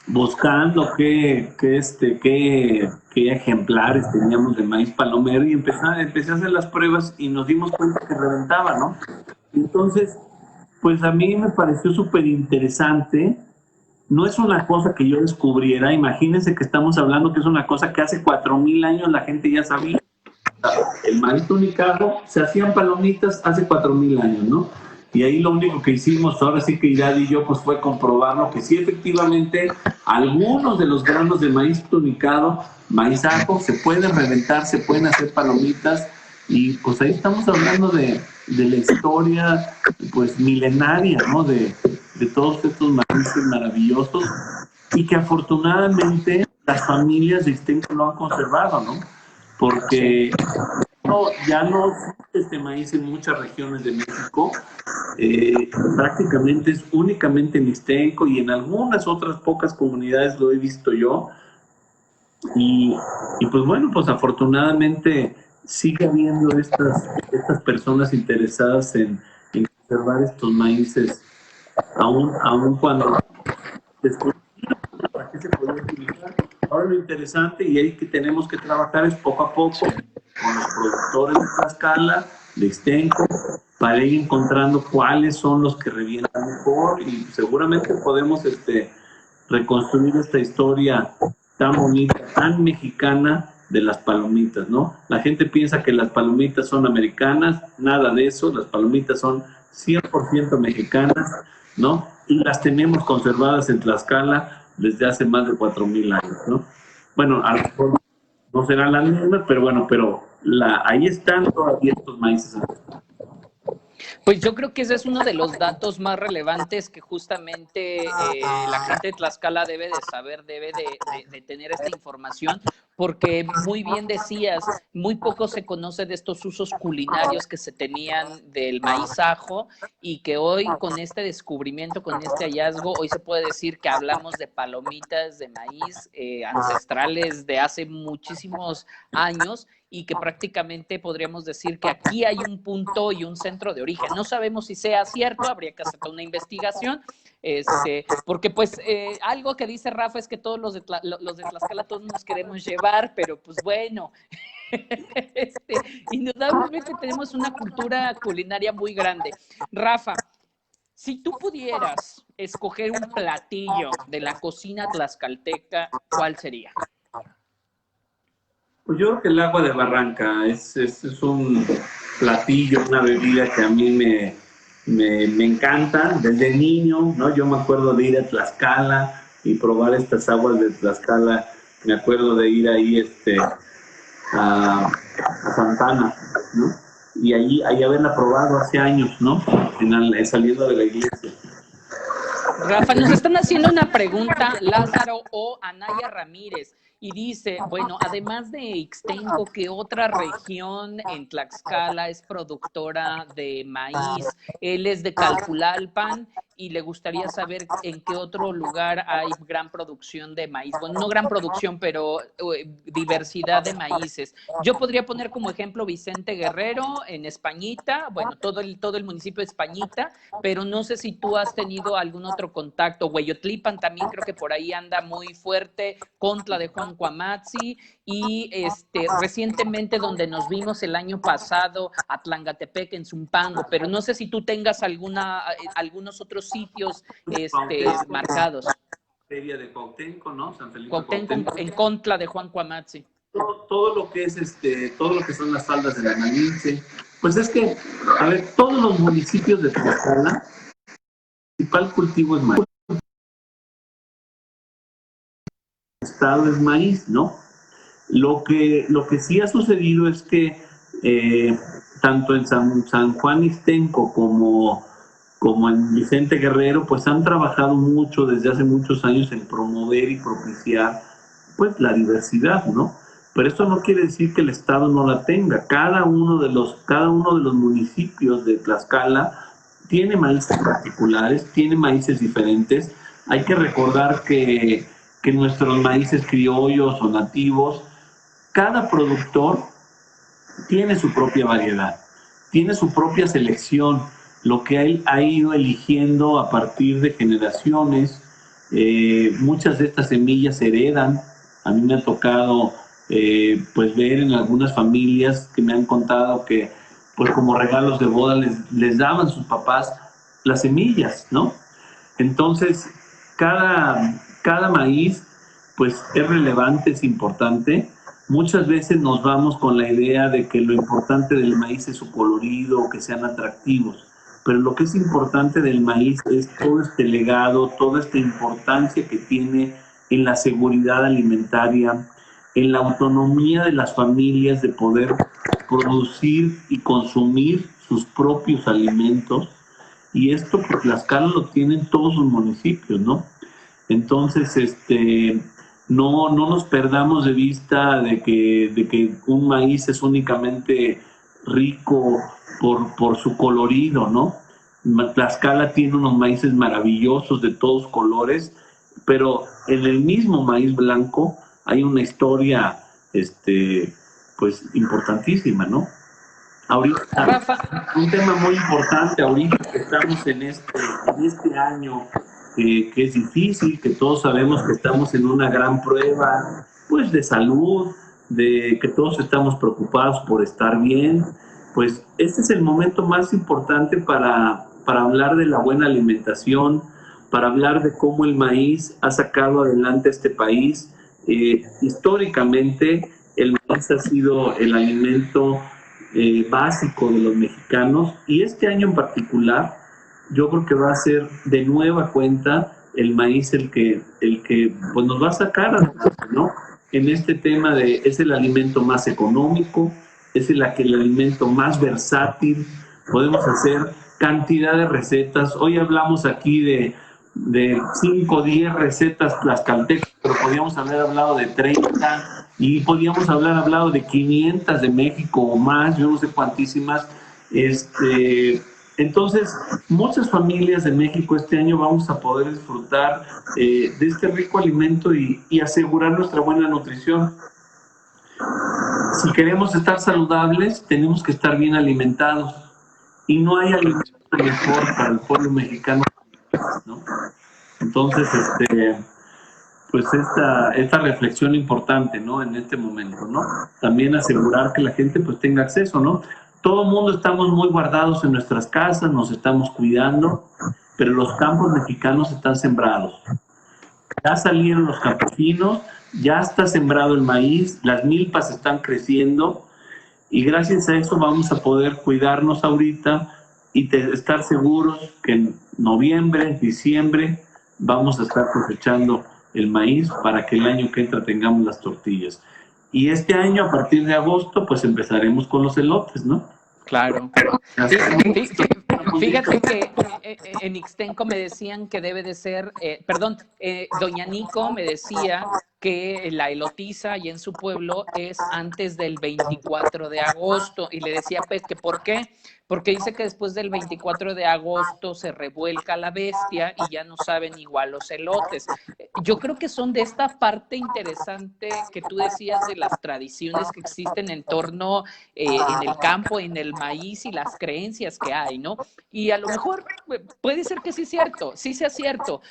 buscando qué ejemplares teníamos de maíz palomero, y empecé a hacer las pruebas y nos dimos cuenta que reventaba, ¿no? Entonces, pues a mí me pareció súper interesante. No es una cosa que yo descubriera, imagínense que estamos hablando que es una cosa que hace 4,000 años la gente ya sabía. El maíz tunicado, se hacían palomitas hace 4,000 años, ¿no? Y ahí lo único que hicimos, ahora sí que Irad y yo, pues fue comprobarlo, que sí, efectivamente, algunos de los granos de maíz tunicado, maíz ajo, se pueden reventar, se pueden hacer palomitas, y pues ahí estamos hablando de la historia, pues milenaria, ¿no? De todos estos maíces maravillosos, y que afortunadamente las familias de Ixtenco lo han conservado, ¿no? Porque ya no existe este maíz en muchas regiones de México. Prácticamente es únicamente en Ixtenco, y en algunas otras pocas comunidades lo he visto yo. Y pues bueno, pues afortunadamente sigue habiendo estas personas interesadas en conservar estos maíces, aún cuando desconocían para qué se podía utilizar. Ahora lo interesante y ahí que tenemos que trabajar es poco a poco con los productores de Tlaxcala, de Ixtenco, para ir encontrando cuáles son los que revientan mejor, y seguramente podemos reconstruir esta historia tan bonita, tan mexicana de las palomitas, ¿no? La gente piensa que las palomitas son americanas, nada de eso, las palomitas son 100% mexicanas, ¿no? Y las tenemos conservadas en Tlaxcala desde hace más de 4,000 años, ¿no? Bueno, a lo mejor no serán las mismas, pero bueno, ahí están todavía estos maíces. Pues yo creo que ese es uno de los datos más relevantes que justamente la gente de Tlaxcala debe de saber, debe de tener esta información, porque muy bien decías, muy poco se conoce de estos usos culinarios que se tenían del maíz ajo, y que hoy con este descubrimiento, con este hallazgo, hoy se puede decir que hablamos de palomitas de maíz ancestrales de hace muchísimos años, y que prácticamente podríamos decir que aquí hay un punto y un centro de origen. No sabemos si sea cierto, habría que hacer una investigación, porque pues algo que dice Rafa es que todos los de Tlaxcala todos nos queremos llevar, pero pues bueno, indudablemente tenemos una cultura culinaria muy grande. Rafa, si tú pudieras escoger un platillo de la cocina tlaxcalteca, ¿cuál sería? Pues yo creo que el agua de barranca es un platillo, una bebida que a mí me encanta desde niño, ¿no? Yo me acuerdo de ir a Tlaxcala y probar estas aguas de Tlaxcala. Me acuerdo de ir ahí a Santana, ¿no? Y ahí haberla probado hace años, ¿no? Saliendo de la iglesia. Rafa, nos están haciendo una pregunta Lázaro o Anaya Ramírez y dice, bueno, además de Ixtenco, ¿qué otra región en Tlaxcala es productora de maíz? Él es de Calpulalpan y le gustaría saber en qué otro lugar hay gran producción de maíz. Bueno, no gran producción, pero diversidad de maíces. Yo podría poner como ejemplo Vicente Guerrero en Españita, bueno, todo el municipio de Españita, pero no sé si tú has tenido algún otro contacto. Hueyotlipan también creo que por ahí anda muy fuerte, Contla de Juan Cuamatzi y recientemente donde nos vimos el año pasado, Atlangatepec en Zumpango, pero no sé si tú tengas algunos otros sitios marcados. Feria de Cuauhtémoc, ¿no? San Felipe Cuauhtémoc en Contla de Juan Cuamatzi. Todo lo que es todo lo que son las faldas de la Malinche, pues es que, a ver, todos los municipios de Tlaxcala, el principal cultivo es maíz. El estado es maíz, ¿no? Lo que sí ha sucedido es que tanto en San Juan Ixtenco como en Vicente Guerrero, pues han trabajado mucho desde hace muchos años en promover y propiciar pues la diversidad, ¿no? Pero esto no quiere decir que el Estado no la tenga. Cada uno de los municipios de Tlaxcala tiene maíces particulares, tiene maíces diferentes. Hay que recordar que nuestros maíces criollos o nativos, cada productor tiene su propia variedad, tiene su propia selección, lo que él ha ido eligiendo a partir de generaciones. Muchas de estas semillas se heredan. A mí me ha tocado pues ver en algunas familias que me han contado que pues como regalos de boda les daban sus papás las semillas, ¿no? Entonces, cada maíz pues es relevante, es importante. Muchas veces nos vamos con la idea de que lo importante del maíz es su colorido, que sean atractivos, pero lo que es importante del maíz es todo este legado, toda esta importancia que tiene en la seguridad alimentaria, en la autonomía de las familias de poder producir y consumir sus propios alimentos, y esto pues Tlaxcala lo tienen todos los municipios, ¿no? Entonces, no nos perdamos de vista de que un maíz es únicamente rico por su colorido, ¿no? Tlaxcala tiene unos maíces maravillosos de todos colores, pero en el mismo maíz blanco hay una historia, pues importantísima, ¿no? Ahorita, un tema muy importante ahorita que estamos en este año, que es difícil, que todos sabemos que estamos en una gran prueba, pues de salud, de que todos estamos preocupados por estar bien, pues este es el momento más importante para hablar de la buena alimentación, para hablar de cómo el maíz ha sacado adelante este país. Históricamente el maíz ha sido el alimento básico de los mexicanos, y este año en particular yo creo que va a ser de nueva cuenta el maíz el que pues nos va a sacar adelante, ¿no? En este tema es el alimento más económico, es el alimento más versátil, podemos hacer cantidad de recetas. Hoy hablamos aquí de 5 o 10 recetas tlaxcaltecas, pero podríamos haber hablado de 30 y podríamos haber hablado de 500 de México o más, yo no sé cuantísimas. Entonces, muchas familias de México este año vamos a poder disfrutar de este rico alimento y asegurar nuestra buena nutrición. Si queremos estar saludables, tenemos que estar bien alimentados, y no hay alimento mejor para el pueblo mexicano, ¿no? Entonces, pues esta reflexión importante, ¿no? En este momento, ¿no? También asegurar que la gente pues tenga acceso, ¿no? Todo el mundo estamos muy guardados en nuestras casas, nos estamos cuidando, pero los campos mexicanos están sembrados. Ya salieron los campesinos, ya está sembrado el maíz, las milpas están creciendo, y gracias a eso vamos a poder cuidarnos ahorita y estar seguros que en noviembre, diciembre, vamos a estar cosechando el maíz para que el año que entra tengamos las tortillas. Y este año, a partir de agosto, pues empezaremos con los elotes, ¿no? Claro. Fíjate que en Ixtenco me decían que debe de ser, doña Nico me decía que la elotiza y en su pueblo es antes del 24 de agosto y le decía pues que ¿por qué? Porque dice que después del 24 de agosto se revuelca la bestia y ya no saben igual los elotes. Yo creo que son de esta parte interesante que tú decías de las tradiciones que existen en torno en el campo, en el maíz y las creencias que hay, ¿no? Y a lo mejor puede ser que sí cierto, sí sea cierto.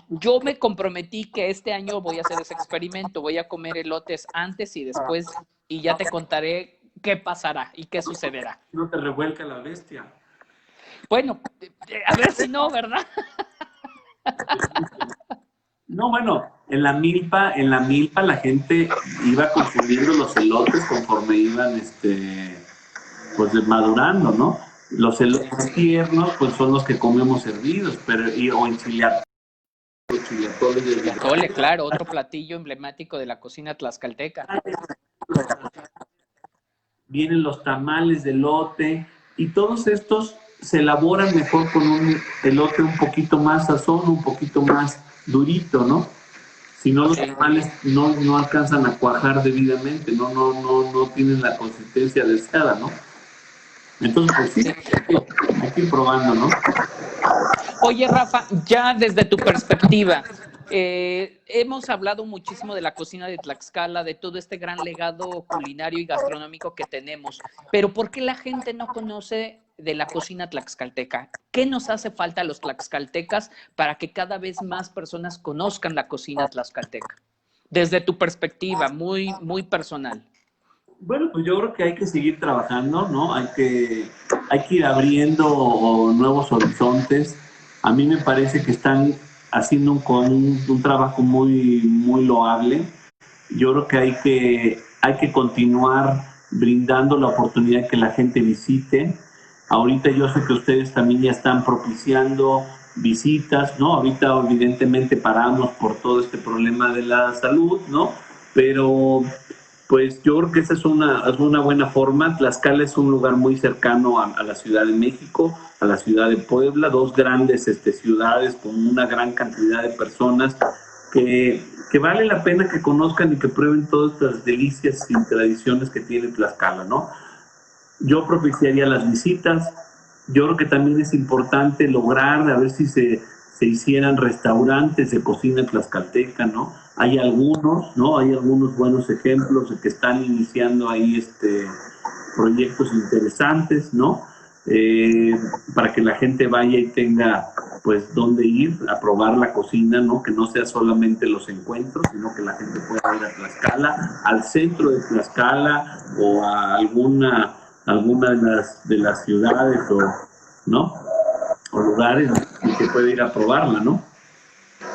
Yo me comprometí que este año voy a hacer ese experimento, voy a comer elotes antes y después y ya te contaré qué pasará y qué sucederá. No te revuelca la bestia. Bueno, a ver si no, ¿verdad? No, bueno, en la milpa la gente iba consumiendo los elotes conforme iban, pues madurando, ¿no? Los elotes tiernos, pues son los que comemos hervidos, o enchilados. Atole, claro, otro platillo emblemático de la cocina tlaxcalteca. Vienen los tamales de elote y todos estos se elaboran mejor con un elote un poquito más sazón, un poquito más durito, ¿no? Si no, los tamales no alcanzan a cuajar debidamente, no tienen la consistencia deseada, ¿no? Entonces, pues sí, hay que ir probando, ¿no? Oye, Rafa, ya desde tu perspectiva, hemos hablado muchísimo de la cocina de Tlaxcala, de todo este gran legado culinario y gastronómico que tenemos, pero ¿por qué la gente no conoce de la cocina tlaxcalteca? ¿Qué nos hace falta a los tlaxcaltecas para que cada vez más personas conozcan la cocina tlaxcalteca? Desde tu perspectiva, muy, muy personal. Bueno, pues yo creo que hay que seguir trabajando, ¿no? Hay que ir abriendo nuevos horizontes. A mí me parece que están haciendo un trabajo muy, muy loable. Yo creo que hay que continuar brindando la oportunidad que la gente visite. Ahorita yo sé que ustedes también ya están propiciando visitas, ¿no? Ahorita evidentemente paramos por todo este problema de la salud, ¿no? Pero pues yo creo que esa es una buena forma. Tlaxcala es un lugar muy cercano a la Ciudad de México, a la ciudad de Puebla, dos grandes ciudades con una gran cantidad de personas que vale la pena que conozcan y que prueben todas estas delicias y tradiciones que tiene Tlaxcala, ¿no? Yo propiciaría las visitas. Yo creo que también es importante lograr, a ver si se hicieran restaurantes de cocina tlaxcalteca, ¿no? Hay algunos, ¿no? Hay algunos buenos ejemplos de que están iniciando ahí proyectos interesantes, ¿no? Para que la gente vaya y tenga, pues, dónde ir a probar la cocina, ¿no? Que no sea solamente los encuentros, sino que la gente pueda ir a Tlaxcala, al centro de Tlaxcala o a alguna de las ciudades ¿no? O lugares y que puede ir a probarla, ¿no?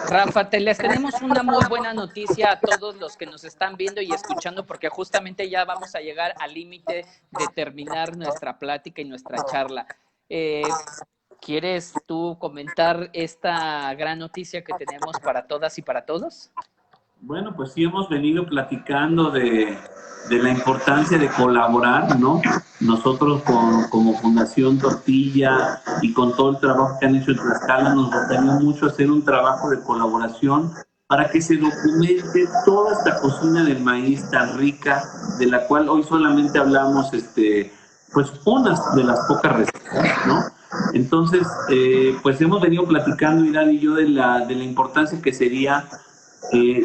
Rafa, les tenemos una muy buena noticia a todos los que nos están viendo y escuchando, porque justamente ya vamos a llegar al límite de terminar nuestra plática y nuestra charla. ¿Quieres tú comentar esta gran noticia que tenemos para todas y para todos? Bueno, pues sí hemos venido platicando de la importancia de colaborar, ¿no? Nosotros como Fundación Tortilla y con todo el trabajo que han hecho en Tlaxcala, nos gustaría mucho hacer un trabajo de colaboración para que se documente toda esta cocina del maíz tan rica, de la cual hoy solamente hablamos, pues unas de las pocas recetas, ¿no? Entonces, pues hemos venido platicando, Irán y yo, de la importancia que sería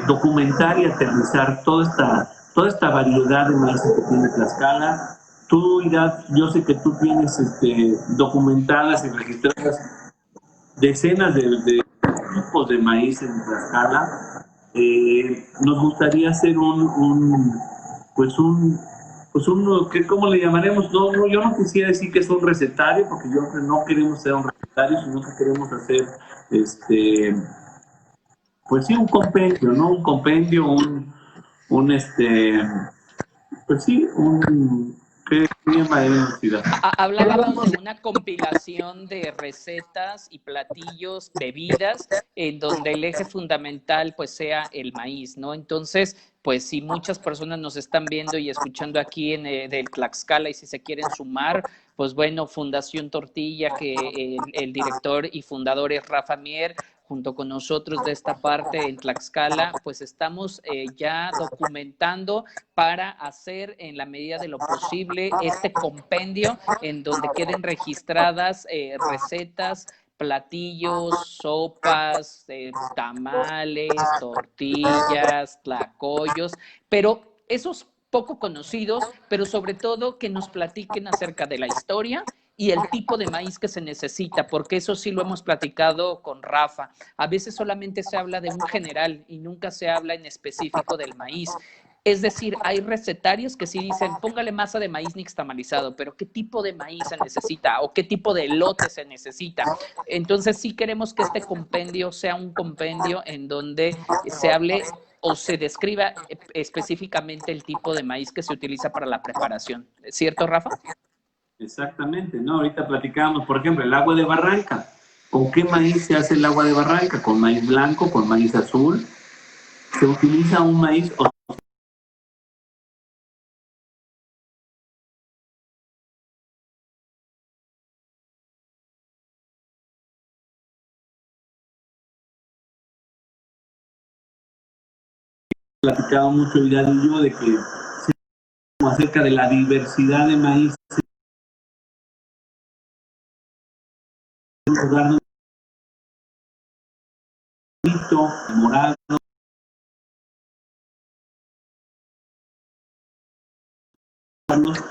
documentar y aterrizar toda esta variedad de maíz que tiene Tlaxcala. Tú, Irán, yo sé que tú tienes documentadas y registradas decenas de tipos de maíz en Tlaxcala. Nos gustaría hacer ¿cómo le llamaremos? No, yo no quisiera decir que es un recetario, porque yo creo que no queremos ser un recetario, sino que queremos hacer pues sí, un compendio, ¿no? Un compendio, pues sí, Qué bien, María Universidad. Hablábamos de una compilación de recetas y platillos, bebidas, en donde el eje fundamental pues sea el maíz, ¿no? Entonces, pues si muchas personas nos están viendo y escuchando aquí en del Tlaxcala y si se quieren sumar, pues bueno, Fundación Tortilla, que el director y fundador es Rafa Mier, junto con nosotros de esta parte en Tlaxcala, pues estamos ya documentando para hacer en la medida de lo posible este compendio en donde queden registradas recetas, platillos, sopas, tamales, tortillas, tlacoyos, pero esos poco conocidos, pero sobre todo que nos platiquen acerca de la historia y el tipo de maíz que se necesita, porque eso sí lo hemos platicado con Rafa. A veces solamente se habla de un general y nunca se habla en específico del maíz. Es decir, hay recetarios que sí dicen, póngale masa de maíz nixtamalizado, pero ¿qué tipo de maíz se necesita? ¿O qué tipo de elote se necesita? Entonces sí queremos que este compendio sea un compendio en donde se hable o se describa específicamente el tipo de maíz que se utiliza para la preparación. ¿Cierto, Rafa? Exactamente, ¿no? Ahorita platicábamos, por ejemplo, el agua de Barranca. ¿Con qué maíz se hace el agua de Barranca? ¿Con maíz blanco? ¿Con maíz azul? Se utiliza un maíz o platicado mucho Vidal y yo de que acerca de la diversidad de maíz, morado,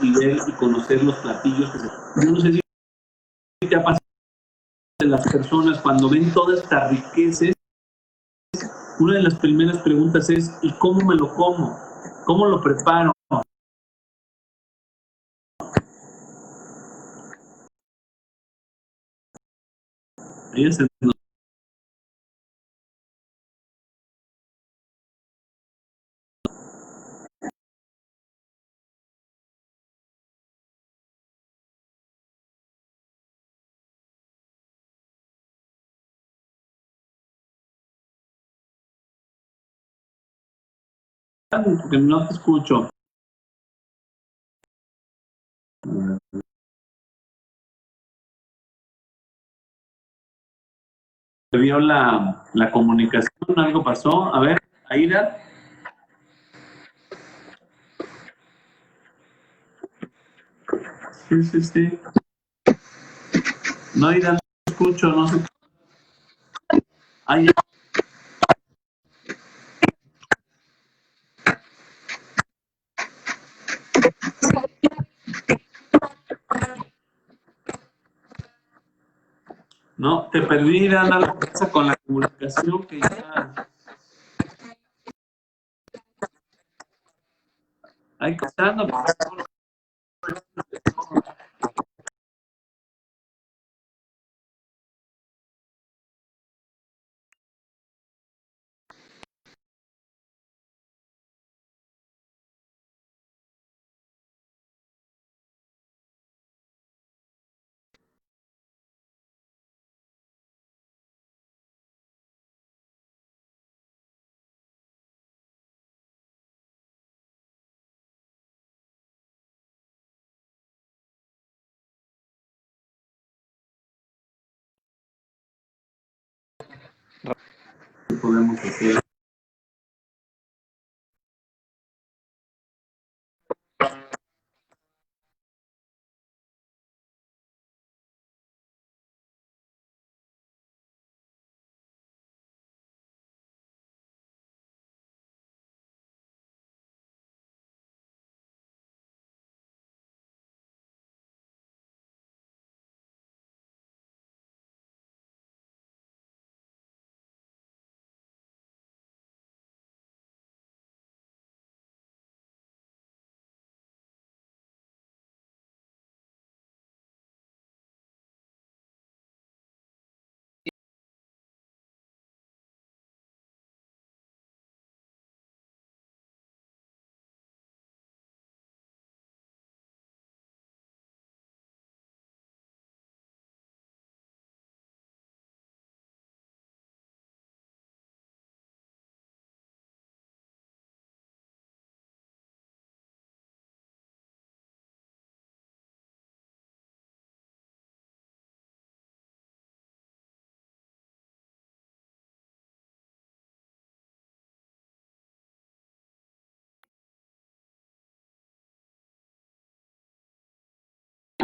y ver y conocer los platillos que se... Yo no sé si te ha pasado de las personas cuando ven toda esta riqueza, una de las primeras preguntas es ¿y cómo me lo como? ¿Cómo lo preparo? Ella se nos porque no te escucho. Se vio la comunicación, algo pasó. A ver, Aida. Sí, sí, sí. No, Aida, no escucho, no sé. Ay, no, te perdí, Dan, algo pasa con la comunicación que ya hay que estar, no, podemos hacer.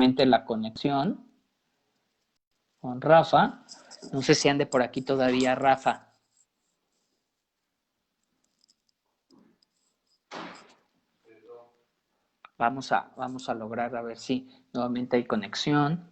nuevamente la conexión con Rafa. No sé si ande por aquí todavía Rafa. Vamos a lograr a ver si nuevamente hay conexión.